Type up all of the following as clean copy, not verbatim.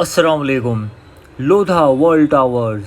Assalamu alaikum. Lodha World Towers,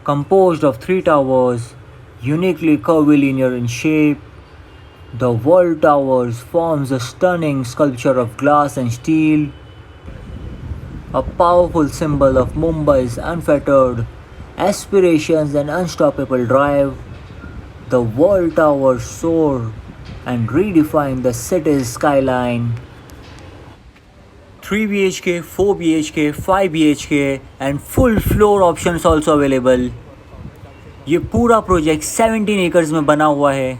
composed of three towers, uniquely curvilinear in shape, the World Towers forms a stunning sculpture of glass and steel, a powerful symbol of Mumbai's unfettered aspirations and unstoppable drive. The World Towers soar and redefine the city's skyline. 3 BHK, 4 BHK, 5 BHK and full floor options also available. ये पूरा project 17 acres में बना हुआ है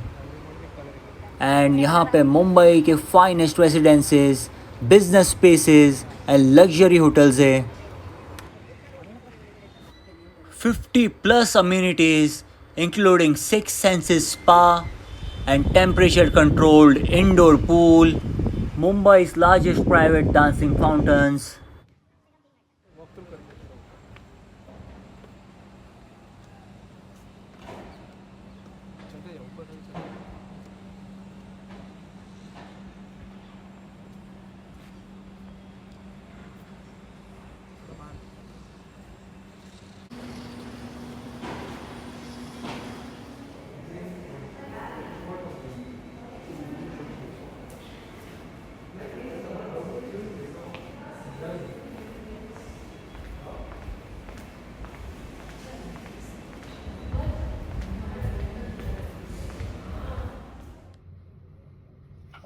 and यहाँ पे मुंबई के finest residences, business spaces and luxury hotels है. 50 plus amenities including 6 senses spa and temperature controlled indoor pool, Mumbai's largest private dancing fountains.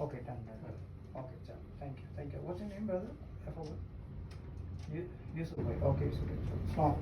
Okay, done that. Okay, chal. Thank you. What's your name, brother? I forgot. Yusuf. Okay, Yusuf. Small.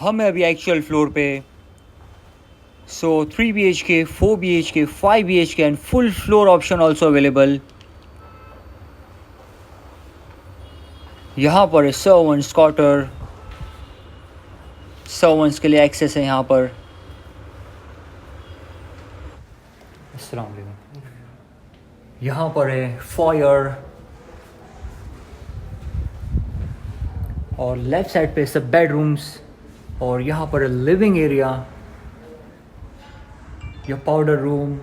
हम हैं अभी actual floor पे. सो 3 BHK, 4 BHK, 5 BHK and full floor option also available. यहाँ पर है servants quarter. Servants के लिए access है यहाँ पर. अस्सलाम वालेकुम. यहाँ पर है फॉयर और लेफ्ट साइड पे सब बेडरूम्स और यहाँ पर living area, your powder room,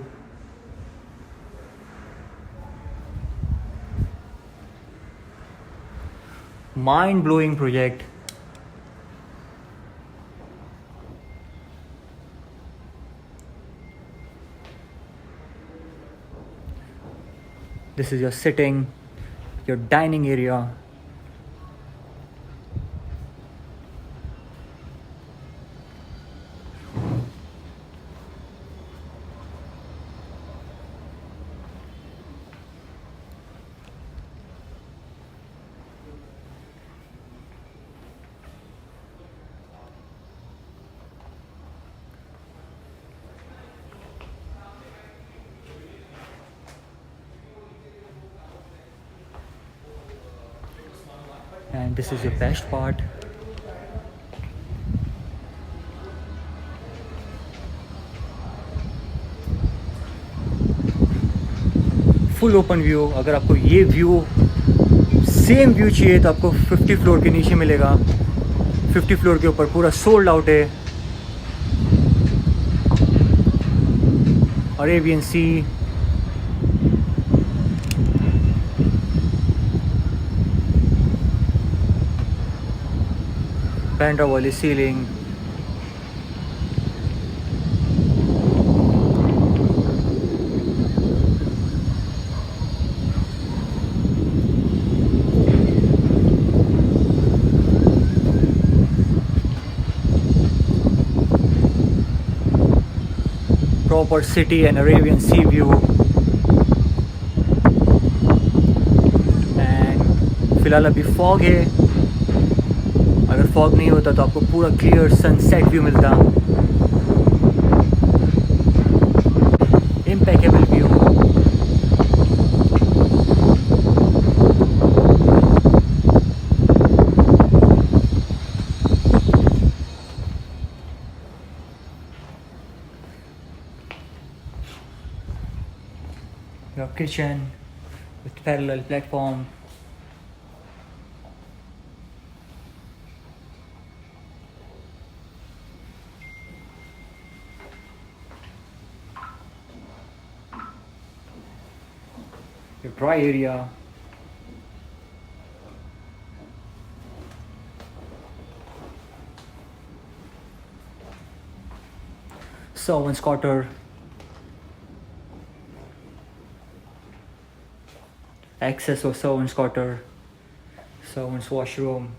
mind blowing project. This is your sitting, your dining area. And this is your best part. Full open view. अगर आपको ये व्यू सेम व्यू चाहिए तो आपको 50 फ्लोर के नीचे मिलेगा. 50 फ्लोर के ऊपर पूरा सोल्ड आउट है. अरेबियन सी, बैंड्रा वाली ceiling, proper city and Arabian Sea view. And फिलहाल अभी fog है. अगर fog नहीं होता तो आपको पूरा clear sunset view मिलता. Impeccable view. Your kitchen with parallel platform. Your dry area. Servants' quarter. Access of servants' quarter. Servants' washroom.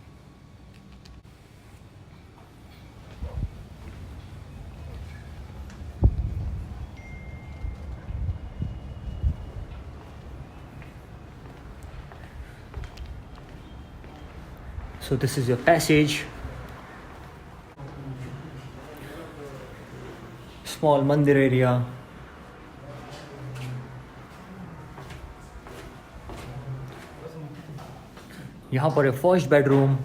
So this is your passage. Small mandir area. यहाँ पर है first bedroom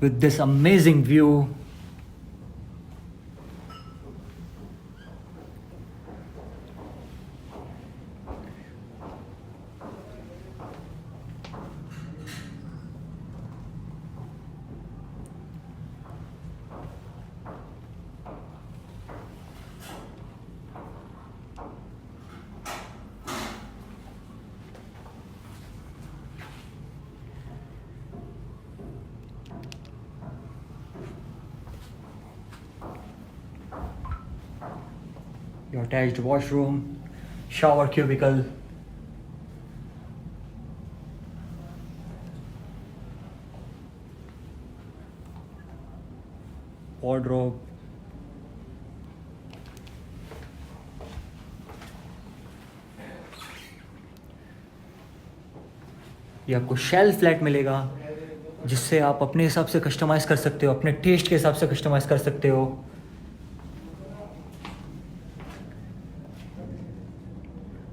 with this amazing view. Your attached washroom, shower cubicle, wardrobe, ये आपको shelf flat मिलेगा जिससे आप अपने हिसाब से कस्टमाइज़ कर सकते हो, अपने टेस्ट के हिसाब से कस्टमाइज़ कर सकते हो.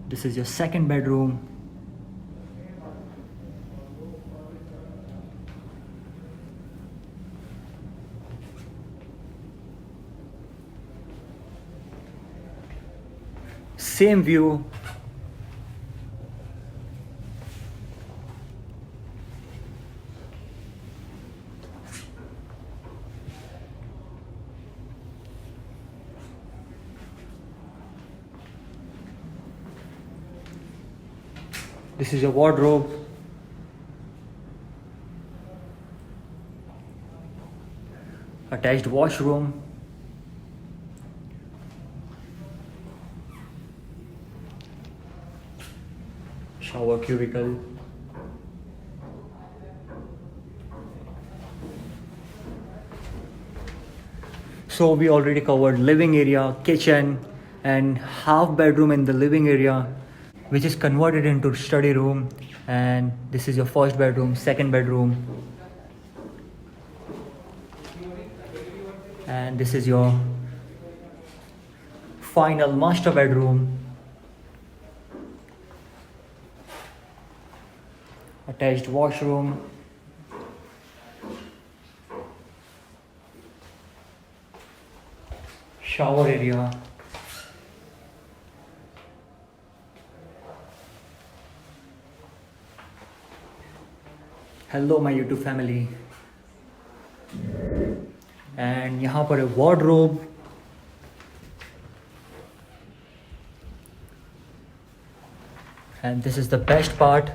This is your second bedroom. Same view. This is your wardrobe. Attached washroom. Shower cubicle. So we already covered living area, kitchen, and half bedroom in the living area, which is converted into study room. And this is your first bedroom, second bedroom, and this is your final master bedroom. Attached washroom. Shower area. Hello my YouTube family. And यहाँ पर है wardrobe. And this is the best part.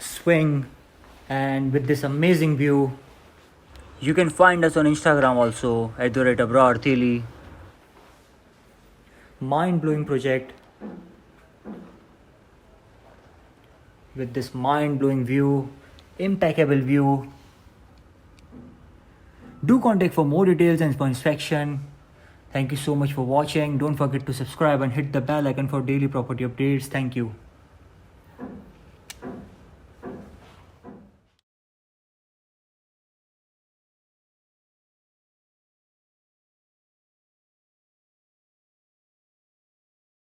Swing, and with this amazing view. You can find us on Instagram also @AbrarTheli. Mind-blowing project with this mind-blowing view, impeccable view. Do contact for more details and for inspection. Thank you so much for watching. Don't forget to subscribe and hit the bell icon for daily property updates. Thank you.